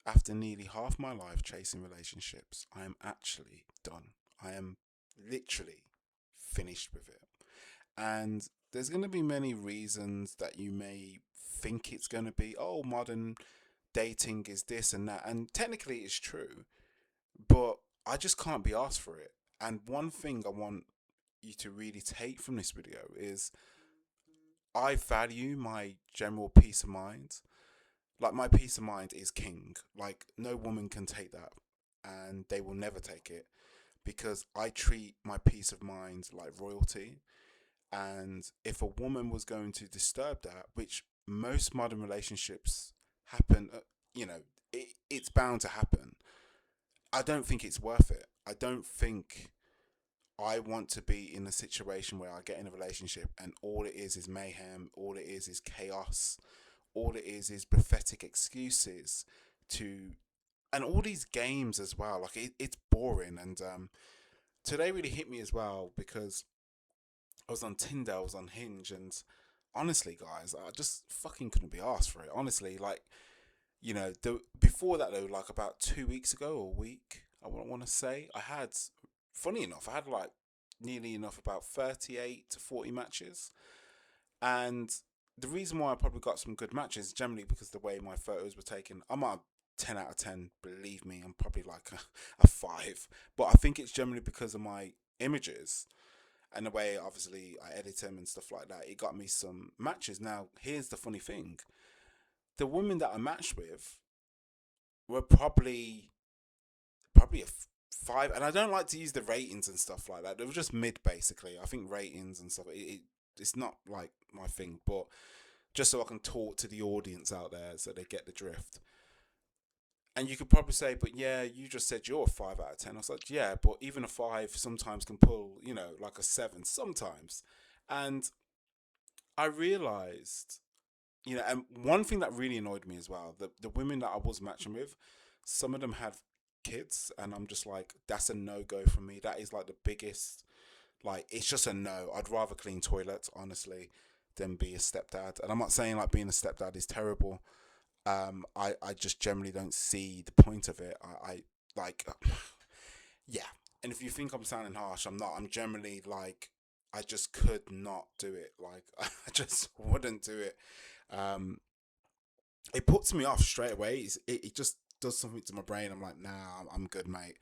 after nearly half my life chasing relationships, I am actually done. I am literally finished with it. And there's going to be many reasons that you may think it's going to be, oh, modern dating is this and that. And technically it's true, but I just can't be asked for it. And one thing I want you to really take from this video is I value my general peace of mind. Like, my peace of mind is king. Like, no woman can take that, and they will never take it, because I treat my peace of mind like royalty. And if a woman was going to disturb that, which most modern relationships happen, it's bound to happen. I don't think it's worth it. I don't think I want to be in a situation where I get in a relationship and all it is mayhem, all it is chaos, all it is pathetic excuses to, and all these games as well. Like, it's boring. And today really hit me as well, because I was on Tinder, I was on Hinge, and honestly, guys, I just fucking couldn't be asked for it. Honestly, like, before that though, like about 2 weeks ago or a week, I want to say, funny enough, I had like nearly enough, about 38 to 40 matches. And the reason why I probably got some good matches is generally because the way my photos were taken. I'm a 10 out of 10, believe me. I'm probably like a 5. But I think it's generally because of my images and the way, obviously, I edit them and stuff like that. It got me some matches. Now, here's the funny thing: the women that I matched with were probably a 5. And I don't like to use the ratings and stuff like that. They were just mid, basically. I think ratings and stuff, it's not like my thing, but just so I can talk to the audience out there so they get the drift. And you could probably say, but yeah, you just said you're a 5 out of 10. I was like, yeah, but even a 5 sometimes can pull, like a 7 sometimes. And I realized, and one thing that really annoyed me as well, the women that I was matching with, some of them had kids, and I'm just like, that's a no go for me. That is like the biggest, like, it's just a no. I'd rather clean toilets, honestly, than be a stepdad. And I'm not saying like being a stepdad is terrible. I just generally don't see the point of it. I like, yeah. And if you think I'm sounding harsh, I'm not. I'm generally like, I just could not do it. Like, I just wouldn't do it. Um, it puts me off straight away. It just does something to my brain. I'm like, nah, I'm good, mate.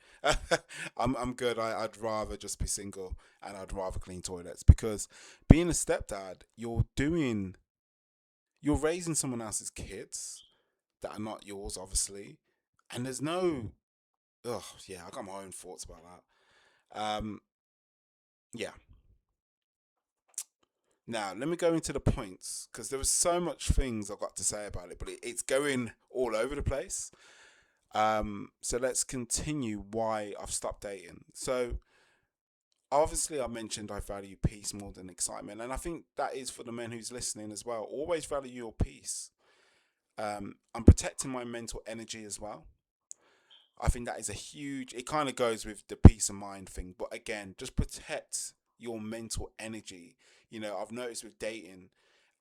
I'm good. I'd rather just be single, and I'd rather clean toilets, because being a stepdad, you're raising someone else's kids that are not yours, obviously, and there's no. Oh yeah, I got my own thoughts about that. Yeah. Now let me go into the points, because there was so much things I've got to say about it, but it's going all over the place. So let's continue why I've stopped dating. So obviously, I mentioned I value peace more than excitement, and I think that is for the men who's listening as well. Always value your peace. I'm protecting my mental energy as well. I think that is a huge. It kind of goes with the peace of mind thing, but again, just protect your mental energy. I've noticed with dating,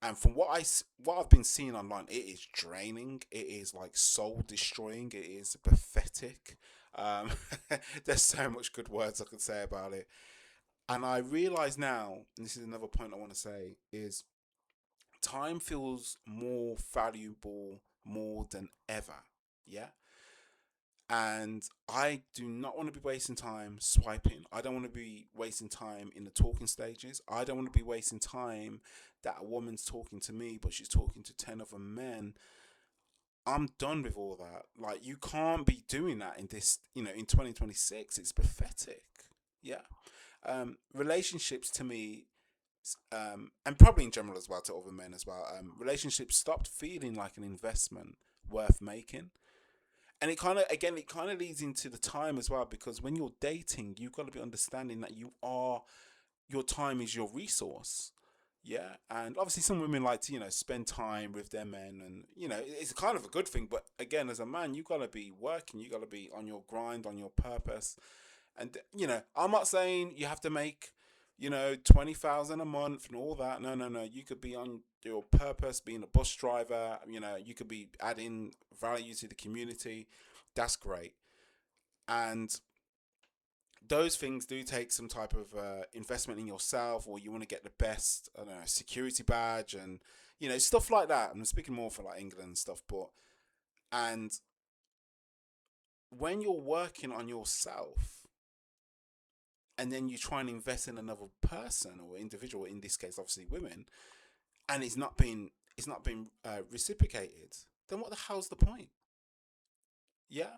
and from what I've been seeing online, it is draining. It is like soul destroying. It is pathetic. Um, there's so much good words I could say about it, and I realize now, and this is another point I want to say, is time feels more valuable more than ever. Yeah. And I do not want to be wasting time swiping. I don't want to be wasting time in the talking stages. I don't want to be wasting time that a woman's talking to me, but she's talking to 10 other men. I'm done with all that. Like, you can't be doing that in this, in 2026. It's pathetic. Yeah. Relationships to me, and probably in general as well to other men as well, relationships stopped feeling like an investment worth making. And it kind of leads into the time as well, because when you're dating, you've got to be understanding that your time is your resource. Yeah. And obviously some women like to, spend time with their men, and it's kind of a good thing, but again, as a man, you got to be working, you got to be on your grind, on your purpose. And I'm not saying you have to make 20,000 a month and all that. No, no, no. You could be on your purpose, being a bus driver, you could be adding value to the community. That's great. And those things do take some type of investment in yourself, or you want to get the best, I don't know, security badge and stuff like that. I'm speaking more for like England and stuff, but and when you're working on yourself and then you try and invest in another person or individual, in this case obviously women, and it's not been reciprocated, then what the hell's the point? Yeah.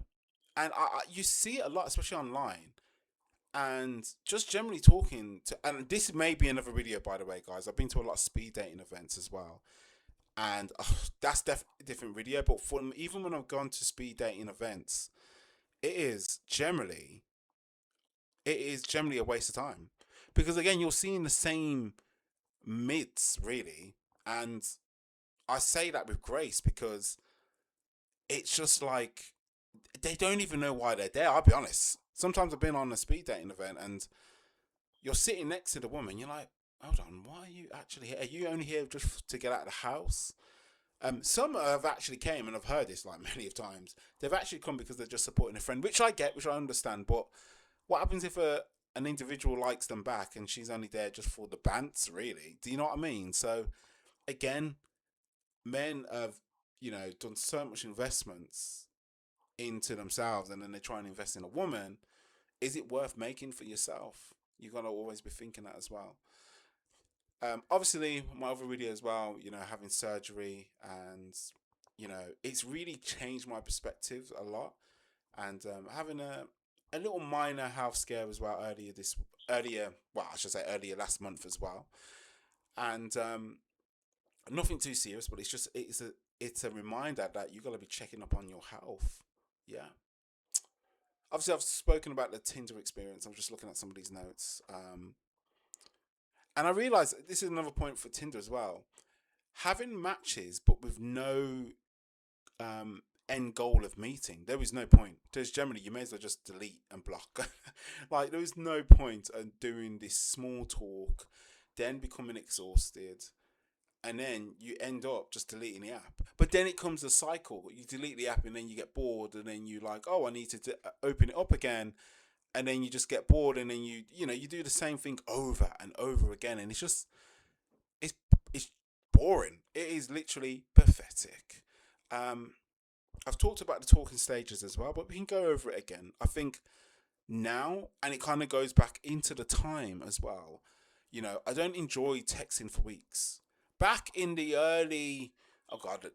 And you see it a lot, especially online, and just generally talking to, and this may be another video, by the way, guys. I've been to a lot of speed dating events as well, and that's definitely a different video. But even when I've gone to speed dating events, it is generally it is generally a waste of time, because again, you're seeing the same mids really. And I say that with grace, because it's just like they don't even know why they're there. I'll be honest. Sometimes I've been on a speed dating event and you're sitting next to the woman. You're like, hold on, why are you actually here? Are you only here just to get out of the house? Some have actually came, and I've heard this like many of times. They've actually come because they're just supporting a friend, which I get, which I understand. But what happens if an individual likes them back and she's only there just for the bants? Really? Do you know what I mean? So again, men have done so much investments into themselves, and then they try and invest in a woman. Is it worth making for yourself? You gotta always be thinking that as well. Obviously, my other video as well, having surgery, and it's really changed my perspective a lot. And having a little minor health scare as well well, I should say earlier last month as well. And nothing too serious, but it's a reminder that you gotta be checking up on your health. Yeah. Obviously, I've spoken about the Tinder experience. I'm just looking at some of these notes. And I realize this is another point for Tinder as well. Having matches, but with no end goal of meeting, there is no point. There's generally, you may as well just delete and block. Like, there is no point in doing this small talk, then becoming exhausted, and then you end up just deleting the app. But then it comes a cycle. You delete the app and then you get bored, and then you like, oh, I need to open it up again, and then you just get bored, and then you do the same thing over and over again, and it's it's boring. It is literally pathetic. Um, I've talked about the talking stages as well, but we can go over it again. I think now, and it kind of goes back into the time as well. I don't enjoy texting for weeks. Back in the early, oh God,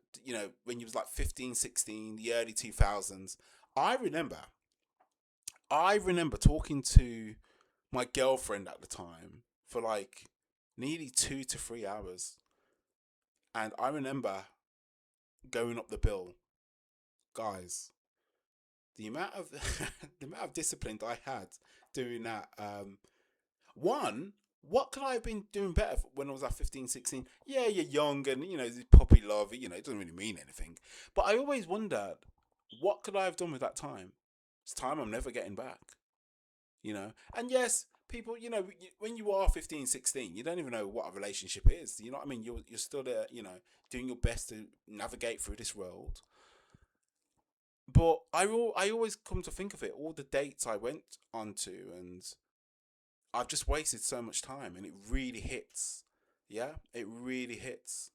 when you was like 15, 16, the early 2000s, I remember, I remember talking to my girlfriend at the time for like nearly 2 to 3 hours. And I remember going up the bill, guys, the amount of the amount of discipline that I had doing that. One, what could I have been doing better when I was at 15, 16? Yeah, you're young, and this puppy love, it doesn't really mean anything. But I always wondered, what could I have done with that time? It's time I'm never getting back. And yes, people, when you are 15, 16, you don't even know what a relationship is. You know what I mean? You're still there, doing your best to navigate through this world. But I always come to think of it, all the dates I went onto, and I've just wasted so much time, and it really hits. Yeah, it really hits.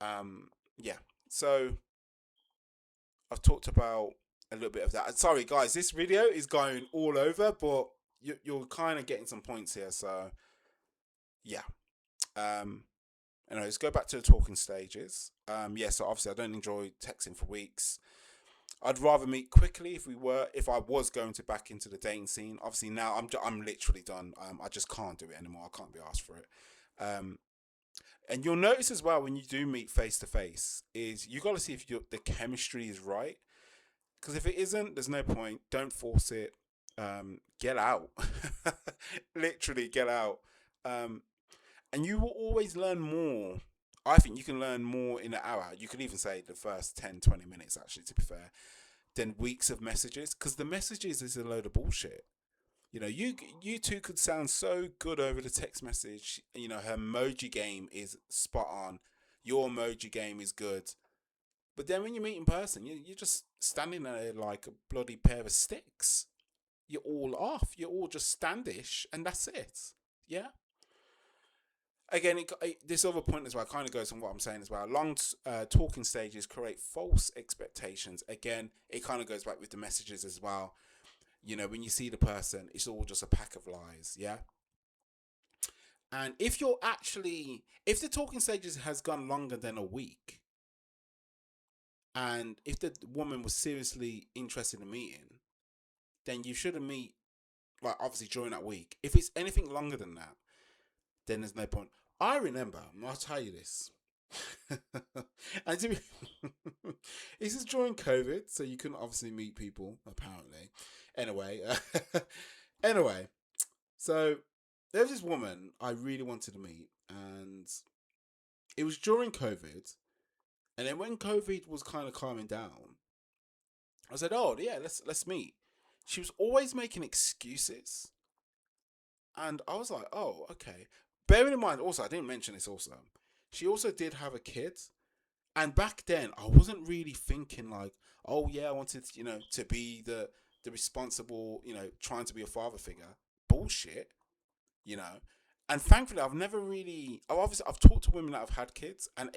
Yeah. So I've talked about a little bit of that. Sorry, guys, this video is going all over, but you're kind of getting some points here. So yeah. Um, let's go back to the talking stages. Yeah. So obviously, I don't enjoy texting for weeks. I'd rather meet quickly if I was going to back into the dating scene. Obviously now I'm literally done. I just can't do it anymore. I can't be asked for it. Um, and you'll notice as well when you do meet face to face is you got to see if the chemistry is right. Because if it isn't, there's no point. Don't force it. Get out. Literally get out. Um, and you will always learn more. I think you can learn more in an hour. You could even say the first 10, 20 minutes, actually, to be fair, than weeks of messages. Because the messages is a load of bullshit. You two could sound so good over the text message. Her emoji game is spot on. your emoji game is good. But then when you meet in person, you're just standing there like a bloody pair of sticks. You're all off. You're all just standish, and that's it. Yeah. Again, this other point as well kind of goes on what I'm saying as well. Long talking stages create false expectations. Again, it kind of goes back with the messages as well. You know, when you see the person, it's all just a pack of lies. Yeah. And if the talking stages has gone longer than a week, and if the woman was seriously interested in meeting, then you shouldn't meet, like, obviously during that week. If it's anything longer than that, then there's no point. I remember, I'll tell you this. and to be, this is during COVID, so you couldn't obviously meet people, apparently. Anyway, anyway, so there was this woman I really wanted to meet, and it was during COVID. And then when COVID was kind of calming down, I said, "Oh yeah, let's meet." She was always making excuses, and I was like, "Oh, okay." Bearing in mind, also, I didn't mention this. Also, she also did have a kid, and back then, I wasn't really thinking like, "Oh yeah, I wanted, to be the responsible, trying to be a father figure." Bullshit, you know. And thankfully, I've never really. Obviously, I've talked to women that have had kids, and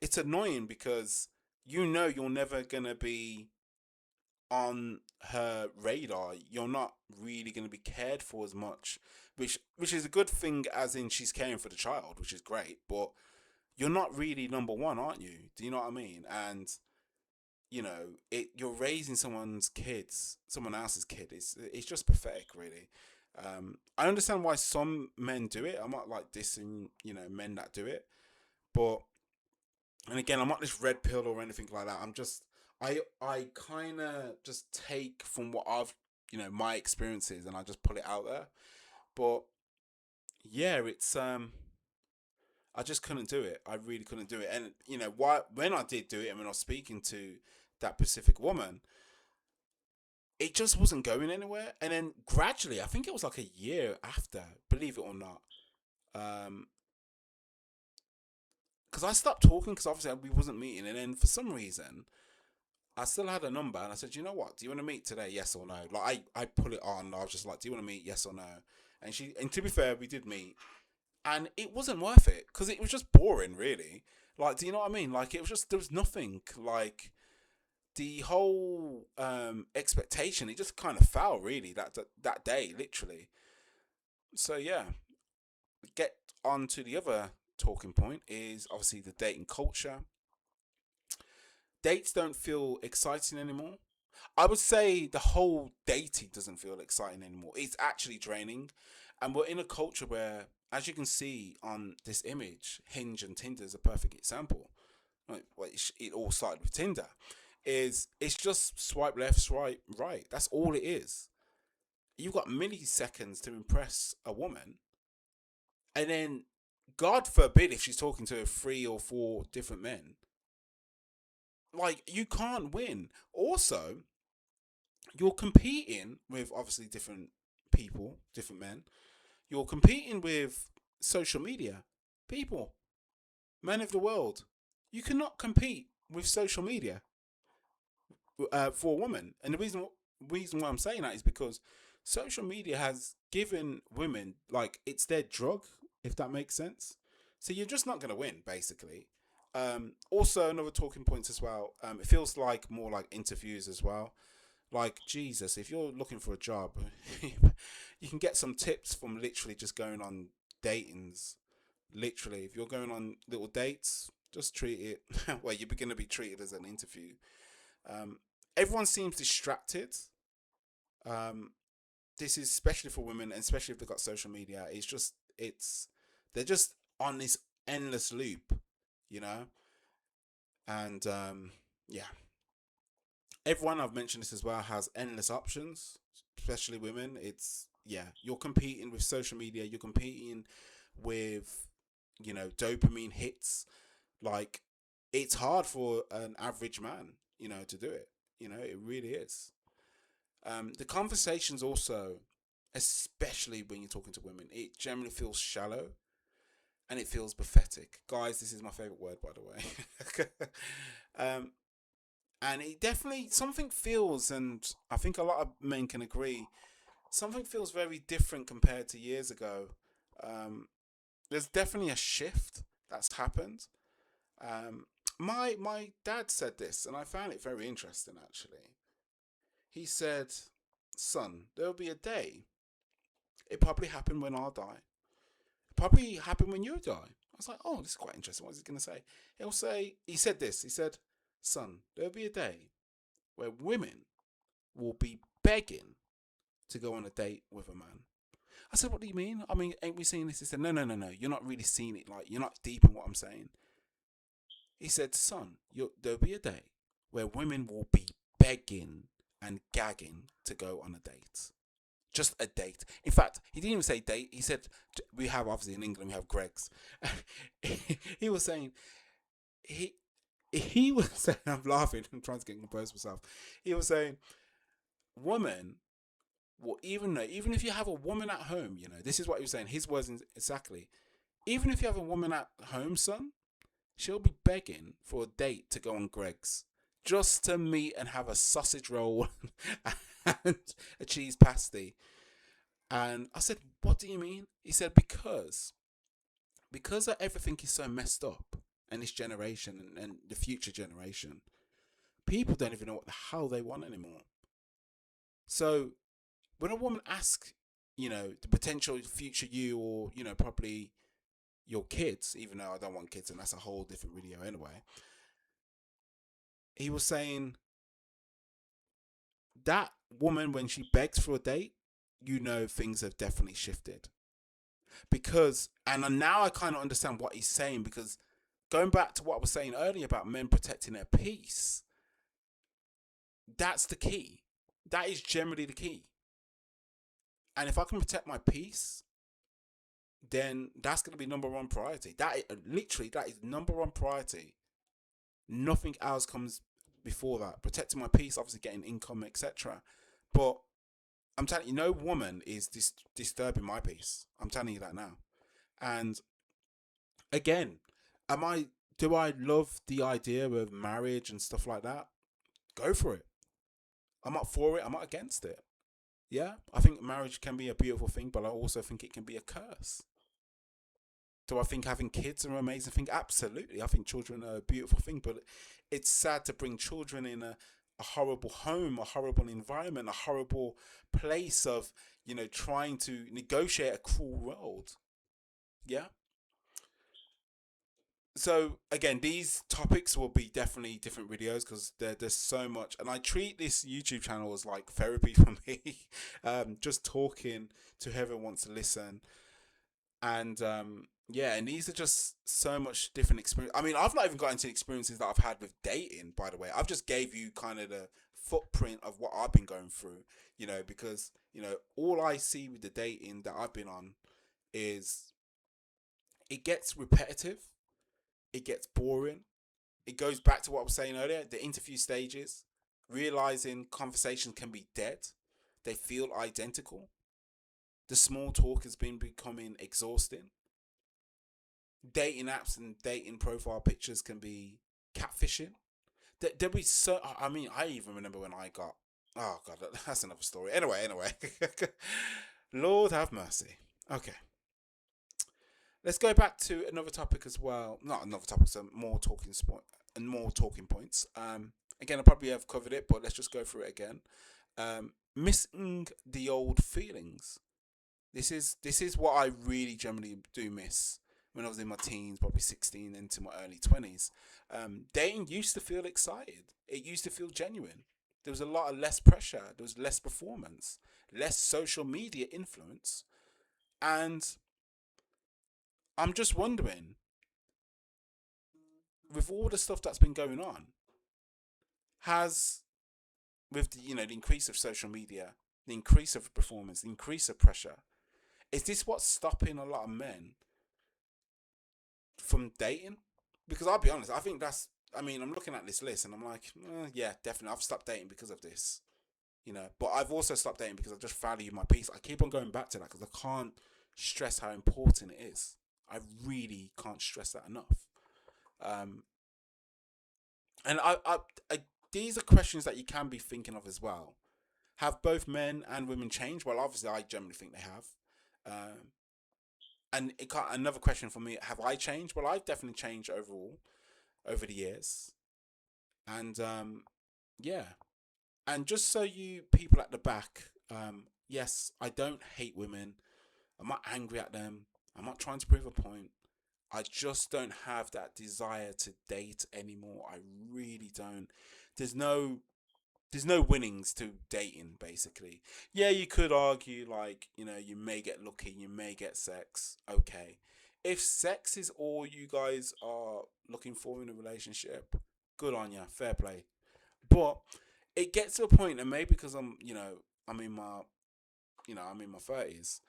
it's annoying because you're never gonna be on her radar. You're not really going to be cared for as much, which is a good thing, as in she's caring for the child, which is great. But you're not really number one, aren't you? Do you know what I mean? And you're raising someone else's kid. It's just pathetic, really. I understand why some men do it. I'm not like dissing, men that do it, but and again, I'm not this red pill or anything like that. I kind of just take from what I've my experiences, and I just put it out there. But yeah, it's I just couldn't do it. I really couldn't do it. And why when I did do it, and when I was speaking to that specific woman, it just wasn't going anywhere. And then gradually, I think it was like a year after, believe it or not, um, because I stopped talking because obviously we wasn't meeting, and then for some reason I still had a number, and I said, you know what? Do you want to meet today? Yes or no? Like I put it on. I was just like, do you want to meet? Yes or no? And to be fair, we did meet, and it wasn't worth it because it was just boring, really. Like, do you know what I mean? Like, it was just, there was nothing. Like, the whole expectation, it just kind of fell, really, that day, literally. So yeah, get on to the other talking point is obviously the dating culture. Dates don't feel exciting anymore. I would say the whole dating doesn't feel exciting anymore. It's actually draining. And we're in a culture where, as you can see on this image, Hinge and Tinder is a perfect example. Like, well, it all started with Tinder. It's just swipe left, swipe right. That's all it is. You've got milliseconds to impress a woman, and then, God forbid, if she's talking to three or four different men, like, you can't win. Also, you're competing with obviously different people, different men. You're competing with social media people, men of the world. You cannot compete with social media for a woman, and the reason why I'm saying that is because social media has given women, like, it's their drug, if that makes sense. So you're just not going to win, basically. Also, another talking points as well. It feels like more like interviews as well. Like, Jesus, if you're looking for a job, you can get some tips from literally just going on datings. Literally, if you're going on little dates, just treat it well. You're going to be treated as an interview. Um, Everyone seems distracted. Um, this is especially for women, and especially if they've got social media. They're just on this endless loop, you know. And yeah, everyone, I've mentioned this as well, has endless options, especially women. It's, yeah, you're competing with social media, you're competing with, dopamine hits. Like, it's hard for an average man, to do it. It really is. The conversations also, especially when you're talking to women, it generally feels shallow. and it feels pathetic. Guys, this is my favorite word, by the way. um, and it definitely, something feels, and I think a lot of men can agree, something feels very different compared to years ago. Um, there's definitely a shift that's happened. Um, my dad said this, and I found it very interesting actually. He said, "Son, there'll be a day. It probably happened when I die. It probably happened when you die." I was like, "Oh, this is quite interesting. What is he going to say?" He'll say, he said this. He said, "Son, there'll be a day where women will be begging to go on a date with a man." I said, "What do you mean? I mean, ain't we seeing this?" He said, "No, no, no, no. You're not really seeing it. Like, you're not deep in what I'm saying." He said, "Son, there'll be a day where women will be begging and gagging to go on a date. Just a date. In fact, he didn't even say date. He said, we have, obviously in England, we have Greg's." He was saying, he, he was saying, I'm laughing, I'm trying to get composed myself. He was saying, woman, well, even if you have a woman at home, this is what he was saying. His words exactly. Even if you have a woman at home, son, she'll be begging for a date to go on Greg's just to meet and have a sausage roll and a cheese pasty. And I said, "What do you mean?" He said, because everything is so messed up, and this generation and the future generation, people don't even know what the hell they want anymore. So when a woman asks, the potential future you, or, probably your kids, even though I don't want kids, and that's a whole different video anyway, he was saying that woman, when she begs for a date, things have definitely shifted. Because, and now I kind of understand what he's saying, because going back to what I was saying earlier about men protecting their peace, that's the key. That is generally the key. And if I can protect my peace, then that's going to be number one priority. Literally, that is number one priority. Nothing else comes before that. Protecting my peace, obviously getting income, etc. But I'm telling you, no woman is disturbing my peace. I'm telling you that now. And again, am I? Do I love the idea of marriage and stuff like that? Go for it. I'm up for it. I'm not against it. Yeah, I think marriage can be a beautiful thing, but I also think it can be a curse. Do I think having kids are an amazing thing? Absolutely. I think children are a beautiful thing, but it's sad to bring children in a horrible home, a horrible environment, a horrible place of, trying to negotiate a cruel world. Yeah. So again, these topics will be definitely different videos, because there's so much, and I treat this YouTube channel as like therapy for me. Just talking to whoever wants to listen. And yeah, and these are just so much different experience. I mean, I've not even got into experiences that I've had with dating, by the way. I've just gave you kind of the footprint of what I've been going through, because all I see with the dating that I've been on is, it gets repetitive, it gets boring, it goes back to what I was saying earlier, the interview stages, realizing conversations can be dead, they feel identical, the small talk has been becoming exhausting. Dating apps and dating profile pictures can be catfishing. There'll be so. I mean, I even remember when I got. Oh god, that's another story. Anyway. Lord have mercy. Okay, let's go back to another topic as well. Not another topic, some more talking point and more talking points. Again, I probably have covered it, but let's just go through it again. Missing the old feelings. This is what I really generally do miss when I was in my teens, probably 16 into my early 20s. Dating used to feel excited. It used to feel genuine. There was a lot of less pressure. There was less performance, less social media influence. And I'm just wondering, with all the stuff that's been going on, has, with the increase of social media, the increase of performance, the increase of pressure, is this what's stopping a lot of men from dating? Because I'll be honest, I think that's. I mean, I'm looking at this list and I'm like, yeah, definitely, I've stopped dating because of this. But I've also stopped dating because I just value my peace. I keep on going back to that because I can't stress how important it is. I really can't stress that enough. Um, and I these are questions that you can be thinking of as well. Have both men and women changed? Well, obviously, I generally think they have. Um, and another question for me: have I changed? Well, I've definitely changed overall over the years. And yeah, and just so you people at the back, yes, I don't hate women. I'm not angry at them. I'm not trying to prove a point. I just don't have that desire to date anymore. I really don't. There's no there's no winnings to dating basically. Yeah, you could argue like, you may get lucky, you may get sex. Okay. If sex is all you guys are looking for in a relationship, good on you, fair play. But it gets to a point, and maybe because I'm in my, I'm in my 30s.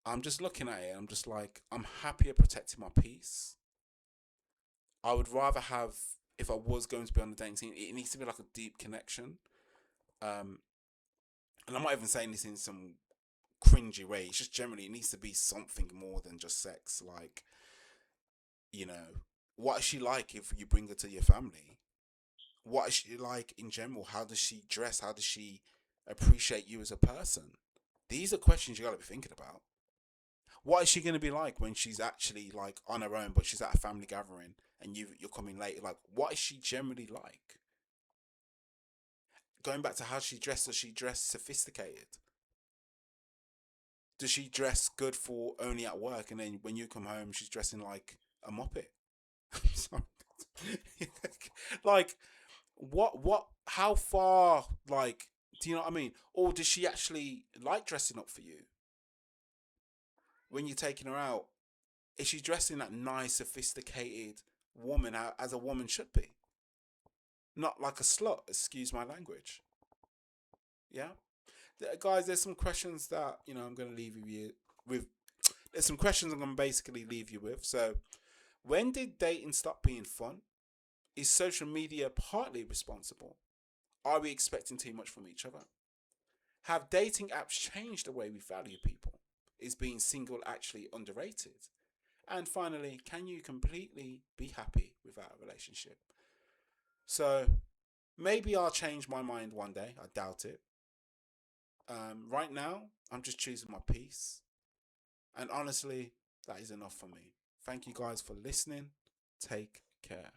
I'm just looking at it. I'm just like, I'm happier protecting my peace. I would rather have, if I was going to be on the dating scene, it needs to be like a deep connection. Um, and I'm not even saying this in some cringy way. It's just generally it needs to be something more than just sex. Like, you know, what is she like if you bring her to your family? What is she like in general? How does she dress? How does she appreciate you as a person? These are questions you got to be thinking about. What is she going to be like when she's actually like on her own, but she's at a family gathering and you're coming late? Like, what is she generally like? Going back to how she dressed, does she dress sophisticated? Does she dress good for only at work, and then when you come home, she's dressing like a muppet? Sorry. Like, how far, like, do you know what I mean? Or does she actually like dressing up for you when you're taking her out? Is she dressing that nice, sophisticated woman as a woman should be? Not like a slut, excuse my language. Yeah? Guys, there's some questions that, I'm going to leave you with. There's some questions I'm going to basically leave you with. So, when did dating stop being fun? Is social media partly responsible? Are we expecting too much from each other? Have dating apps changed the way we value people? Is being single actually underrated? And finally, can you completely be happy without a relationship? So maybe I'll change my mind one day. I doubt it. Right now, I'm just choosing my peace. And honestly, that is enough for me. Thank you guys for listening. Take care.